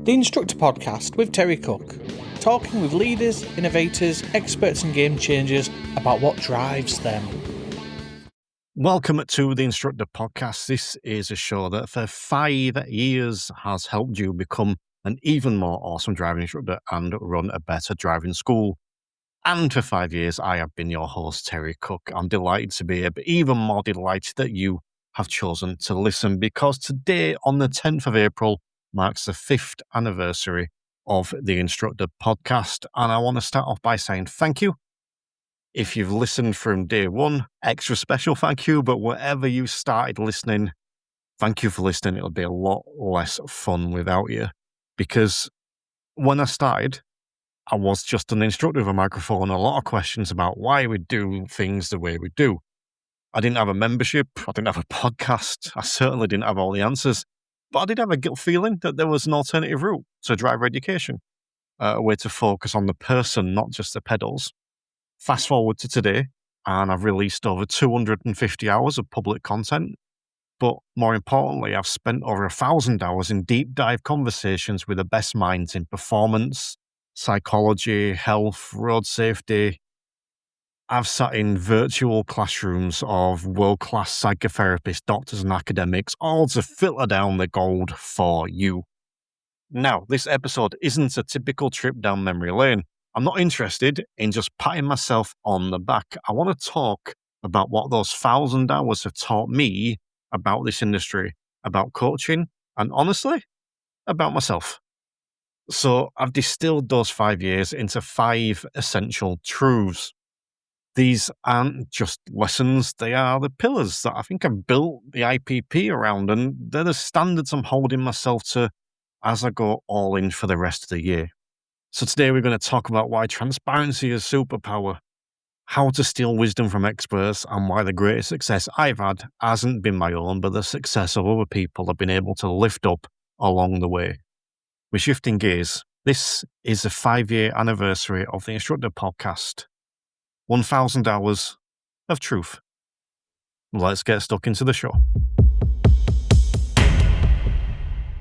The Instructor Podcast with Terry Cook, talking with leaders, innovators, experts and game changers about what drives them. Welcome to the Instructor Podcast. This is a show that for 5 years has helped you become an even more awesome driving instructor and run a better driving school. And for 5 years, I have been your host, Terry Cook. I'm delighted to be here, but even more delighted that you have chosen to listen, because today, on the 10th of April, marks the 5th anniversary of the Instructor Podcast. And I want to start off by saying thank you. If you've listened from day one, extra special thank you. But wherever you started listening, thank you for listening. It'll be a lot less fun without you. Because when I started, I was just an instructor with a microphone, a lot of questions about why we do things the way we do. I didn't have a membership. I didn't have a podcast. I certainly didn't have all the answers. But I did have a gut feeling that there was an alternative route to driver education, a way to focus on the person, not just the pedals. Fast forward to today, and I've released over 250 hours of public content. But more importantly, I've spent over 1,000 hours in deep dive conversations with the best minds in performance, psychology, health, road safety. I've sat in virtual classrooms of world-class psychotherapists, doctors and academics, all to filter down the gold for you. Now, this episode isn't a typical trip down memory lane. I'm not interested in just patting myself on the back. I want to talk about what those 1,000 hours have taught me about this industry, about coaching, and honestly, about myself. So I've distilled those 5 years into 5 essential truths. These aren't just lessons, they are the pillars that I think I've built the IPP around, and they're the standards I'm holding myself to as I go all in for the rest of the year. So today we're going to talk about why transparency is superpower, how to steal wisdom from experts, and why the greatest success I've had hasn't been my own, but the success of other people I've been able to lift up along the way. We're shifting gears. This is the 5-year anniversary of the Instructor Podcast. 1,000 hours of truth. Let's get stuck into the show.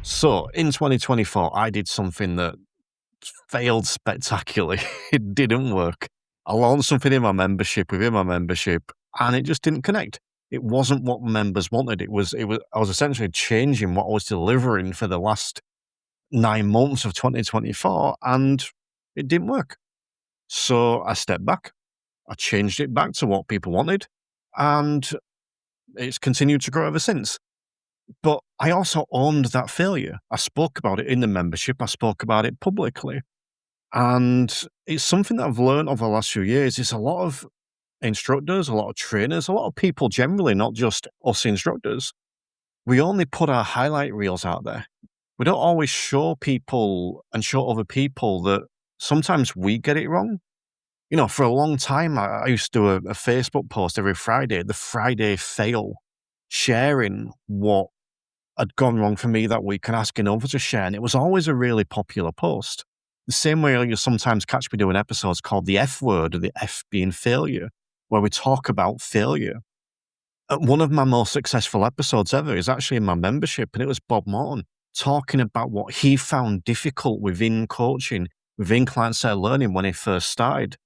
So, in 2024, I did something that failed spectacularly. It didn't work. I launched something in my membership, within my membership, and it just didn't connect. It wasn't what members wanted. I was essentially changing what I was delivering for the last 9 months of 2024, and it didn't work. So I stepped back. I changed it back to what people wanted, and it's continued to grow ever since. But I also owned that failure. I spoke about it in the membership. I spoke about it publicly. And it's something that I've learned over the last few years. Is a lot of instructors, a lot of trainers, a lot of people generally, not just us instructors, we only put our highlight reels out there. We don't always show people and show other people that sometimes we get it wrong. You know, for a long time, I used to do a Facebook post every Friday, the Friday fail, sharing what had gone wrong for me that week and asking others to share. And it was always a really popular post. The same way you sometimes catch me doing episodes called the F word, or the F being failure, where we talk about failure. One of my most successful episodes ever is actually in my membership, and it was Bob Morton talking about what he found difficult within coaching, within client-centered learning when he first started.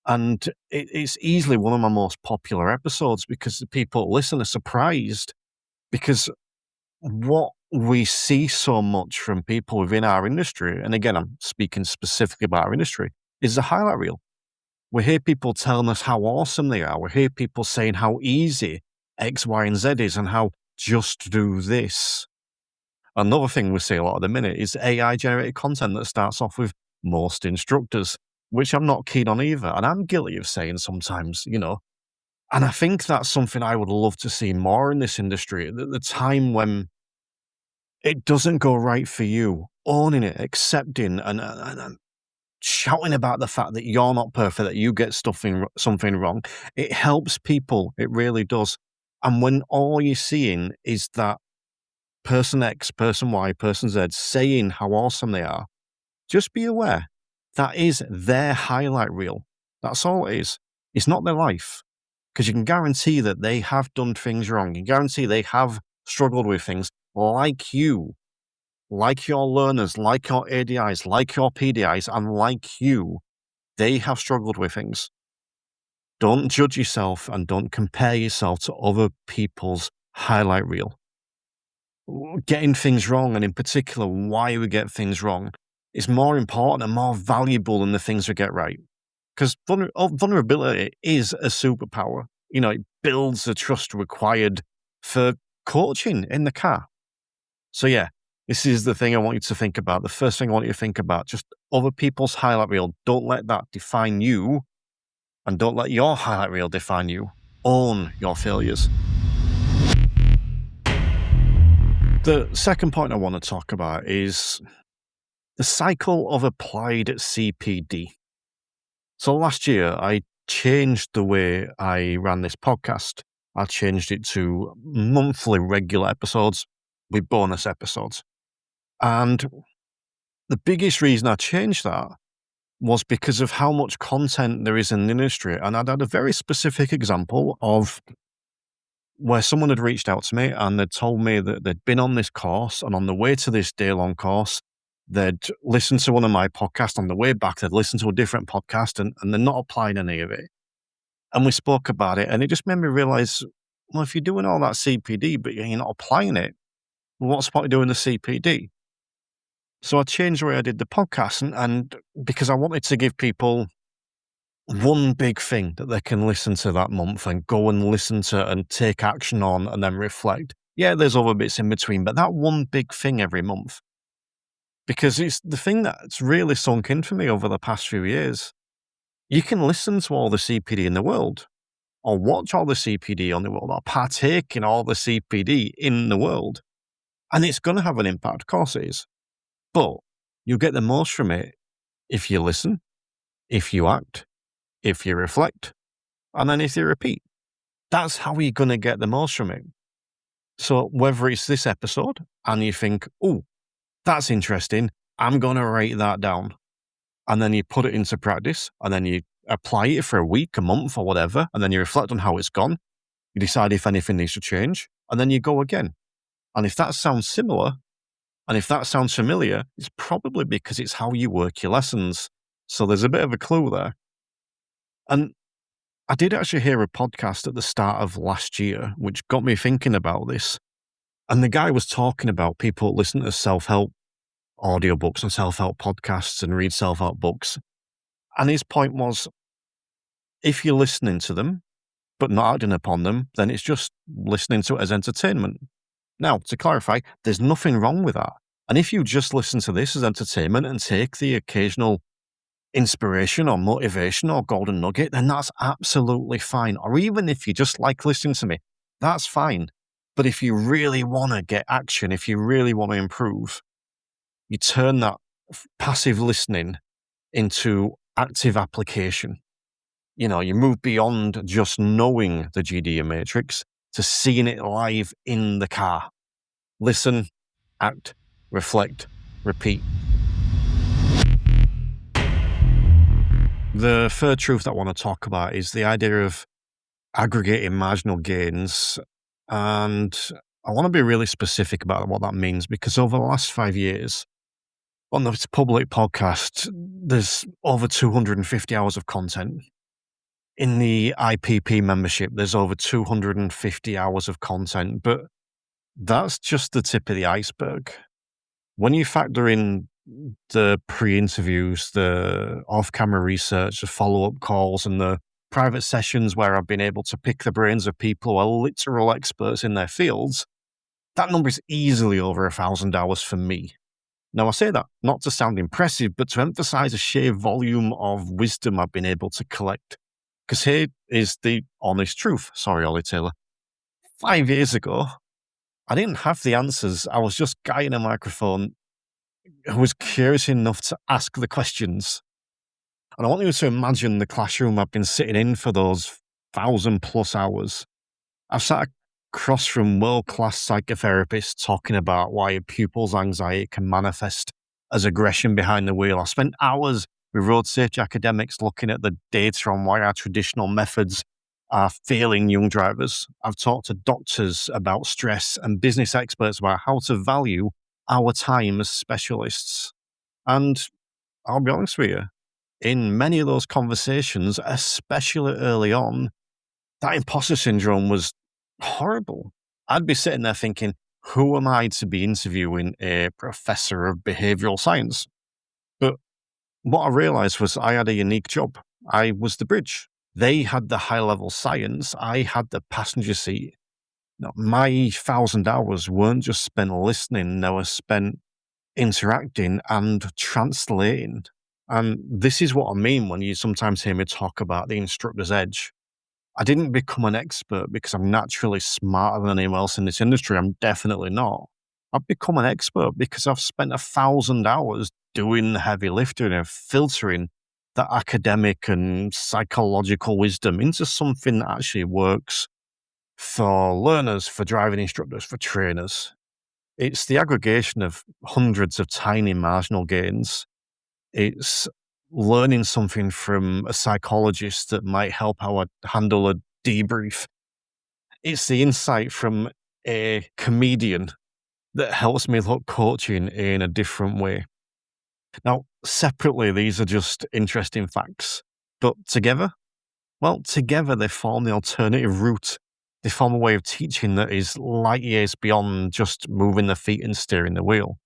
And it's easily one of my most popular episodes because the people who listen are surprised, because what we see so much from people within our industry, and again, I'm speaking specifically about our industry, is the highlight reel. We hear people telling us how awesome they are. We hear people saying how easy X, Y, and Z is and how just do this. Another thing we see a lot at the minute is AI-generated content that starts off with most instructors, which I'm not keen on either. And I'm guilty of saying sometimes, you know. And I think that's something I would love to see more in this industry. At the time when it doesn't go right for you, owning it, accepting, and shouting about the fact that you're not perfect, that you get something wrong, it helps people. It really does. And when all you're seeing is that person X, person Y, person Z saying how awesome they are, just be aware that is their highlight reel. That's all it is. It's not their life. Because you can guarantee that they have done things wrong. You can guarantee they have struggled with things like you. like your learners, like your ADIs, like your PDIs, and like you, they have struggled with things. Don't judge yourself and don't compare yourself to other people's highlight reel. Getting things wrong, and in particular, why we get things wrong, is more important and more valuable than the things we get right. Because vulnerability is a superpower. It builds the trust required for coaching in the car. So yeah, this is the thing I want you to think about. The first thing I want you to think about, just other people's highlight reel. Don't let that define you, and don't let your highlight reel define you. Own your failures. The second point I want to talk about is the cycle of applied CPD. So last year, I changed the way I ran this podcast. I changed it to monthly regular episodes with bonus episodes. And the biggest reason I changed that was because of how much content there is in the industry. And I'd had a very specific example of where someone had reached out to me and they'd told me that they'd been on this course, and on the way to this day-long course, they'd listened to one of my podcasts. On the way back, they'd listened to a different podcast, and they're not applying any of it. And we spoke about it, and it just made me realize, well, if you're doing all that CPD, but you're not applying it, what's the point of doing the CPD? So I changed the way I did the podcast, and because I wanted to give people one big thing that they can listen to that month and go and listen to and take action on and then reflect. Yeah, there's other bits in between, but that one big thing every month. Because it's the thing that's really sunk in for me over the past few years. You can listen to all the CPD in the world, or watch all the CPD on the world, or partake in all the CPD in the world, and it's going to have an impact, of course it is. But you'll get the most from it if you listen, if you act, if you reflect, and then if you repeat. That's how you're going to get the most from it. So whether it's this episode and you think, oh, that's interesting, I'm going to write that down. And then you put it into practice, and then you apply it for a week, a month, or whatever, and then you reflect on how it's gone. You decide if anything needs to change, and then you go again. And if that sounds similar, and if that sounds familiar, it's probably because it's how you work your lessons. So there's a bit of a clue there. And I did actually hear a podcast at the start of last year, which got me thinking about this. And the guy was talking about people listen to self-help audiobooks and self-help podcasts and read self-help books. And his point was, if you're listening to them, but not acting upon them, then it's just listening to it as entertainment. Now, to clarify, there's nothing wrong with that. And if you just listen to this as entertainment and take the occasional inspiration or motivation or golden nugget, then that's absolutely fine. Or even if you just like listening to me, that's fine. But if you really want to get action, if you really want to improve, you turn that passive listening into active application. You move beyond just knowing the GDA matrix to seeing it live in the car. Listen, act, reflect, repeat. The third truth that I want to talk about is the idea of aggregating marginal gains. And I want to be really specific about what that means, because over the last 5 years, on this public podcast, there's over 250 hours of content. In the IPP membership, there's over 250 hours of content, but that's just the tip of the iceberg. When you factor in the pre-interviews, the off-camera research, the follow-up calls, and the private sessions where I've been able to pick the brains of people who are literal experts in their fields, that number is easily over 1,000 hours for me. Now, I say that not to sound impressive, but to emphasize the sheer volume of wisdom I've been able to collect. Because here is the honest truth. Sorry, Ollie Taylor. 5 years ago, I didn't have the answers. I was just a guy in a microphone who was curious enough to ask the questions. And I want you to imagine the classroom I've been sitting in for those 1,000+ hours. I've sat across from world-class psychotherapists talking about why a pupil's anxiety can manifest as aggression behind the wheel. I spent hours with road safety academics looking at the data on why our traditional methods are failing young drivers. I've talked to doctors about stress and business experts about how to value our time as specialists. And I'll be honest with you, in many of those conversations, especially early on, that imposter syndrome was horrible. I'd be sitting there thinking, who am I to be interviewing a professor of behavioral science? But what I realized was I had a unique job. I was the bridge. They had the high level science. I had the passenger seat. Now, my 1,000 hours weren't just spent listening, they were spent interacting and translating. And this is what I mean when you sometimes hear me talk about the instructor's edge. I didn't become an expert because I'm naturally smarter than anyone else in this industry. I'm definitely not. I've become an expert because I've spent 1,000 hours doing the heavy lifting and filtering that academic and psychological wisdom into something that actually works for learners, for driving instructors, for trainers. It's the aggregation of hundreds of tiny marginal gains. It's learning something from a psychologist that might help how I handle a debrief. It's the insight from a comedian that helps me look coaching in a different way. Now, separately, these are just interesting facts, but together, well, together they form the alternative route. They form a way of teaching that is light years beyond just moving the feet and steering the wheel.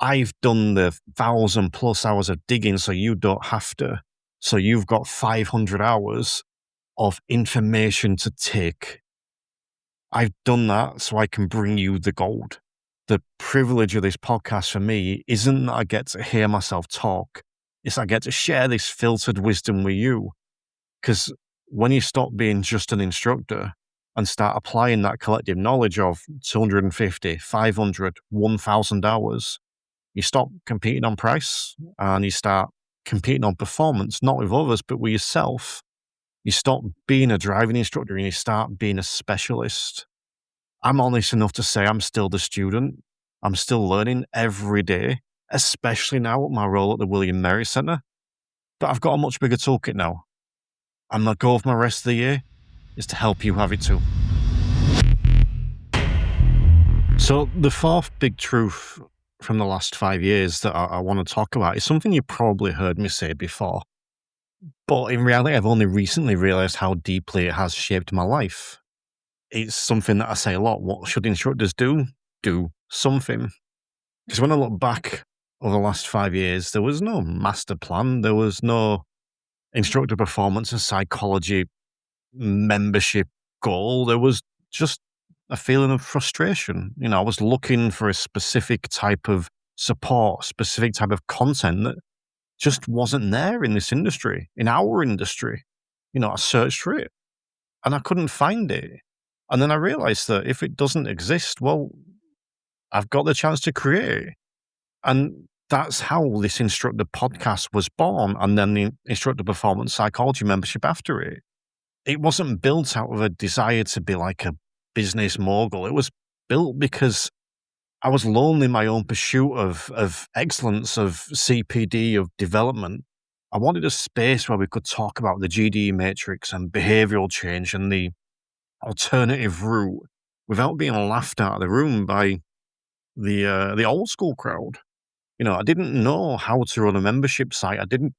I've done the 1,000+ hours of digging so you don't have to. So you've got 500 hours of information to take. I've done that so I can bring you the gold. The privilege of this podcast for me isn't that I get to hear myself talk. It's I get to share this filtered wisdom with you. Because when you stop being just an instructor and start applying that collective knowledge of 250, 500, 1,000 hours, you stop competing on price and you start competing on performance, not with others, but with yourself. You stop being a driving instructor and you start being a specialist. I'm honest enough to say I'm still the student. I'm still learning every day, especially now at my role at the William Merritt Centre. But I've got a much bigger toolkit now. And my goal for my rest of the year is to help you have it too. So the fourth big truth from the last 5 years that I want to talk about is something you probably heard me say before. But in reality, I've only recently realized how deeply it has shaped my life. It's something that I say a lot. What should instructors do? Do something. Because when I look back over the last 5 years, there was no master plan. There was no instructor performance and psychology membership goal. There was just a feeling of frustration. I was looking for a specific type of support, specific type of content that just wasn't there in this industry, in our industry. I searched for it and I couldn't find it. And then I realized that if it doesn't exist, well, I've got the chance to create it. And that's how this instructor podcast was born. And then the instructor performance psychology membership after it. It wasn't built out of a desire to be like a business mogul. It was built because I was lonely in my own pursuit of excellence, of CPD, of development. I wanted a space where we could talk about the GDE matrix and behavioral change and the alternative route without being laughed out of the room by the old school crowd. I didn't know how to run a membership site. I didn't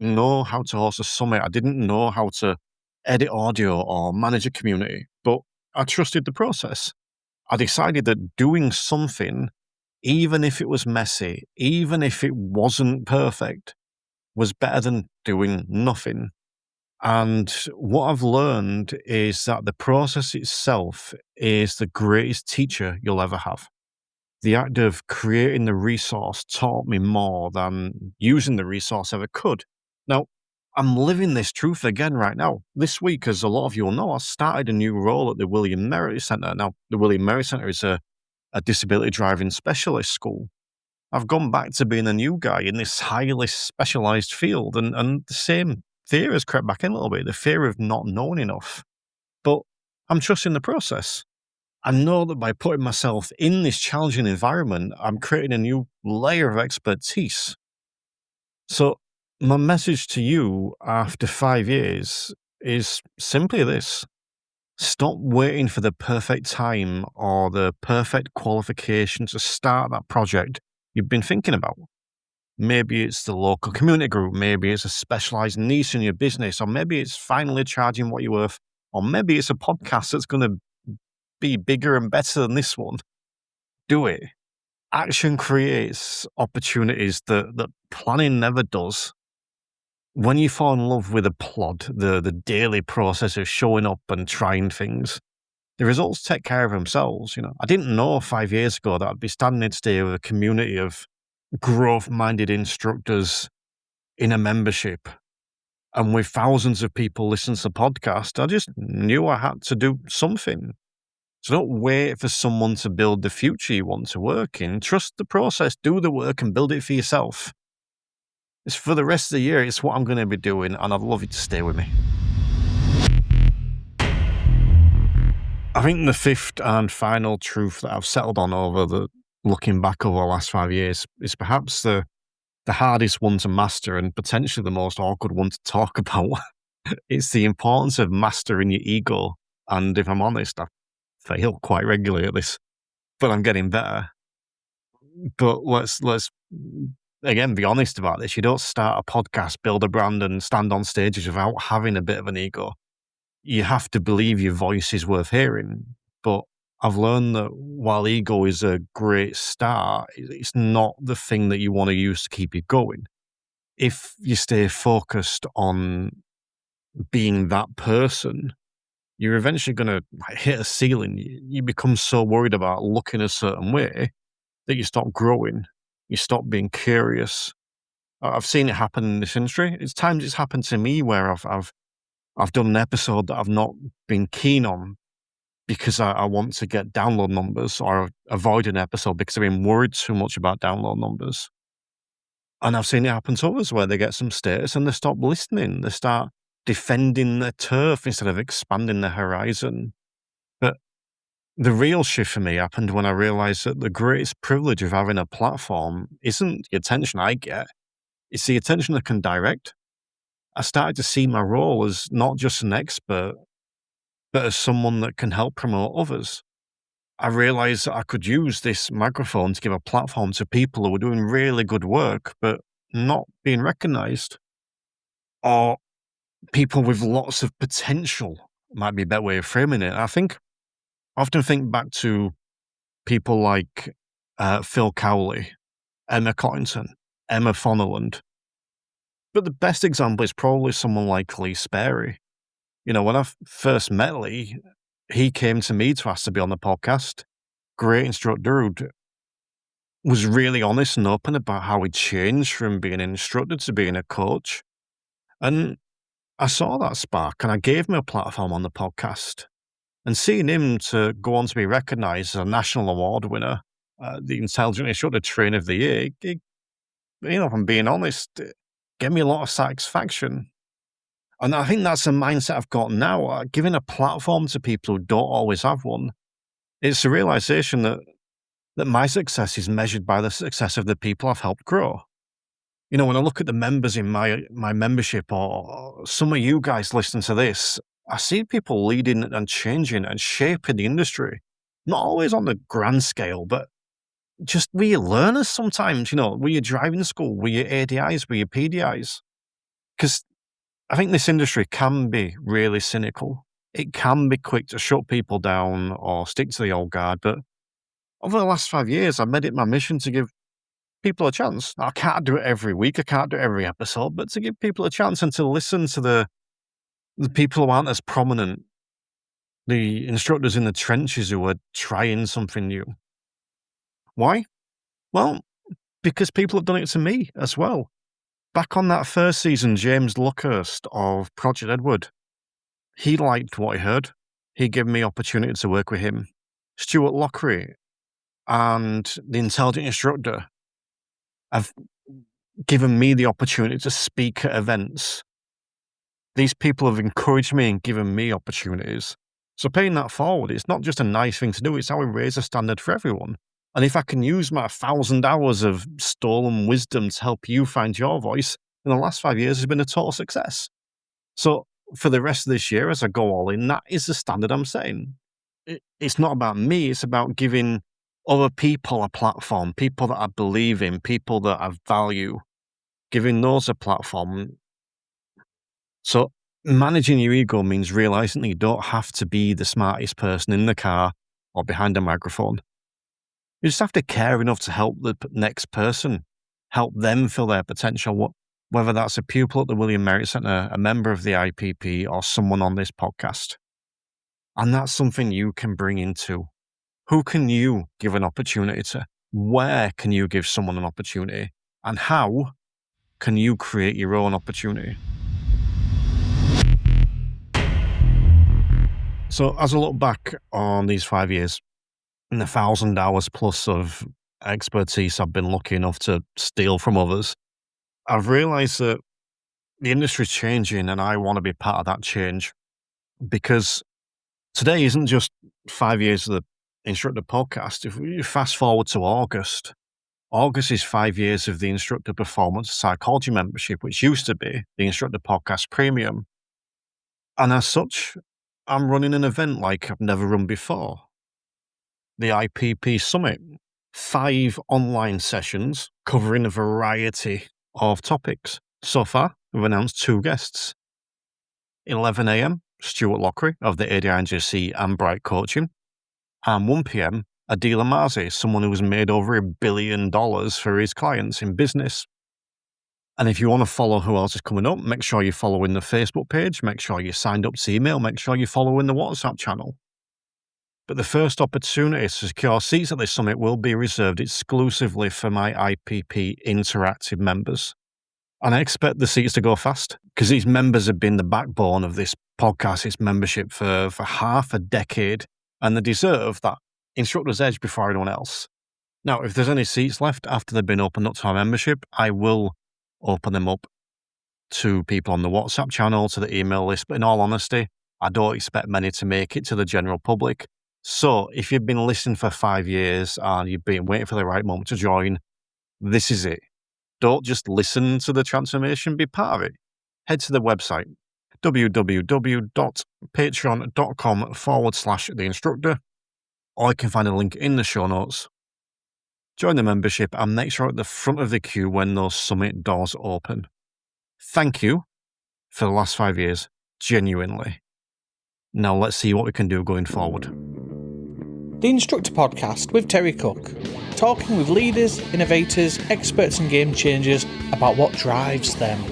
know how to host a summit. I didn't know how to edit audio or manage a community, but I trusted the process. I decided that doing something, even if it was messy, even if it wasn't perfect, was better than doing nothing. And what I've learned is that the process itself is the greatest teacher you'll ever have. The act of creating the resource taught me more than using the resource ever could. Now, I'm living this truth again right now. This week, as a lot of you will know, I started a new role at the William Merritt Centre. Now, the William Merritt Centre is a disability driving specialist school. I've gone back to being a new guy in this highly specialised field, and the same fear has crept back in a little bit, the fear of not knowing enough. But I'm trusting the process. I know that by putting myself in this challenging environment, I'm creating a new layer of expertise. So my message to you after 5 years is simply this. Stop waiting for the perfect time or the perfect qualification to start that project you've been thinking about. Maybe it's the local community group, maybe it's a specialized niche in your business, or maybe it's finally charging what you're worth, or maybe it's a podcast that's going to be bigger and better than this one. Do it. Action creates opportunities that planning never does. When you fall in love with a plod, the daily process of showing up and trying things, the results take care of themselves. I didn't know 5 years ago that I'd be standing today with a community of growth-minded instructors in a membership, and with thousands of people listening to the podcast. I just knew I had to do something. So don't wait for someone to build the future you want to work in. Trust the process, do the work, and build it for yourself. It's for the rest of the year. It's what I'm going to be doing, and I'd love you to stay with me. I think the fifth and final truth that I've settled on looking back over the last 5 years is perhaps the hardest one to master and potentially the most awkward one to talk about. It's the importance of mastering your ego. And if I'm honest, I fail quite regularly at this, but I'm getting better. But let's again be honest about this. You don't start a podcast, build a brand, and stand on stages without having a bit of an ego. You have to believe your voice is worth hearing. But I've learned that while ego is a great start, it's not the thing that you want to use to keep you going. If you stay focused on being that person, you're eventually going to hit a ceiling. You become so worried about looking a certain way that you stop growing. You stop being curious. I've seen it happen in this industry. It's times it's happened to me where I've done an episode that I've not been keen on because I want to get download numbers, or avoid an episode because I've been worried too much about download numbers. And I've seen it happen to others where they get some status and they stop listening. They start defending their turf instead of expanding their horizon. But the real shift for me happened when I realized that the greatest privilege of having a platform isn't the attention I get, it's the attention I can direct. I started to see my role as not just an expert, but as someone that can help promote others. I realized that I could use this microphone to give a platform to people who were doing really good work, but not being recognized. Or people with lots of potential might be a better way of framing it. I often think back to people like Phil Cowley, Emma Cottington, Emma Fonnelland. But the best example is probably someone like Lee Sperry. When I first met Lee, he came to me to ask to be on the podcast. Great instructor who was really honest and open about how he changed from being an instructor to being a coach. And I saw that spark and I gave him a platform on the podcast. And seeing him to go on to be recognized as a national award winner, the Intelligent Instructor Trainer of the Year, if I'm being honest, it gave me a lot of satisfaction. And I think that's a mindset I've got now, giving a platform to people who don't always have one. It's the realization that my success is measured by the success of the people I've helped grow. When I look at the members in my membership, or some of you guys listening to this, I see people leading and changing and shaping the industry. Not always on the grand scale, but just were you learners sometimes, were you driving school, were you ADIs, were you PDIs? Because I think this industry can be really cynical. It can be quick to shut people down or stick to the old guard. But over the last 5 years, I've made it my mission to give people a chance. I can't do it every week. I can't do it every episode, but to give people a chance and to listen to the people who aren't as prominent, the instructors in the trenches who are trying something new. Why? Well, because people have done it to me as well. Back on that first season, James Luckhurst of Project Edward, he liked what he heard. He gave me opportunity to work with him. Stuart Lockery and the Intelligent Instructor have given me the opportunity to speak at events. These people have encouraged me and given me opportunities. So paying that forward, it's not just a nice thing to do, it's how we raise a standard for everyone. And if I can use my 1,000 hours of stolen wisdom to help you find your voice, then the last 5 years has been a total success. So for the rest of this year, as I go all in, that is the standard I'm setting. It's not about me, it's about giving other people a platform, people that I believe in, people that I value, giving those a platform. So managing your ego means realizing that you don't have to be the smartest person in the car or behind a microphone. You just have to care enough to help the next person, help them fill their potential, whether that's a pupil at the William Merit Centre, a member of the IPP, or someone on this podcast. And that's something you can bring into. Who can you give an opportunity to? Where can you give someone an opportunity? And how can you create your own opportunity? So as I look back on these 5 years and the 1,000 hours plus of expertise I've been lucky enough to steal from others, I've realized that the industry's changing and I want to be part of that change, because today isn't just 5 years of the Instructor podcast. If we fast forward to August is 5 years of the Instructor Performance Psychology membership, which used to be the Instructor Podcast Premium. And as such, I'm running an event like I've never run before. The IPP Summit, 5 online sessions covering a variety of topics. So far, we've announced 2 guests. 11 a.m, Stuart Lockery of the ADINJC and Bright Coaching, and 1 p.m, Adil Amazi, someone who's made over $1 billion for his clients in business. And if you want to follow who else is coming up, make sure you're following the Facebook page, make sure you're signed up to email, make sure you're following the WhatsApp channel. But the first opportunity to secure seats at this summit will be reserved exclusively for my IPP Interactive members. And I expect the seats to go fast, because these members have been the backbone of this podcast, its membership for half a decade, and they deserve that instructor's edge before anyone else. Now, if there's any seats left after they've been opened up to our membership, I will open them up to people on the WhatsApp channel, to the email list. But in all honesty, I don't expect many to make it to the general public. So if you've been listening for 5 years and you've been waiting for the right moment to join, this is it. Don't just listen to the transformation, be part of it. Head to the website, www.patreon.com/theinstructor, or you can find a link in the show notes. Join the membership and make sure at the front of the queue when those summit doors open. Thank you for the last 5 years, genuinely. Now let's see what we can do going forward. The Instructor Podcast with Terry Cook, talking with leaders, innovators, experts and game changers about what drives them.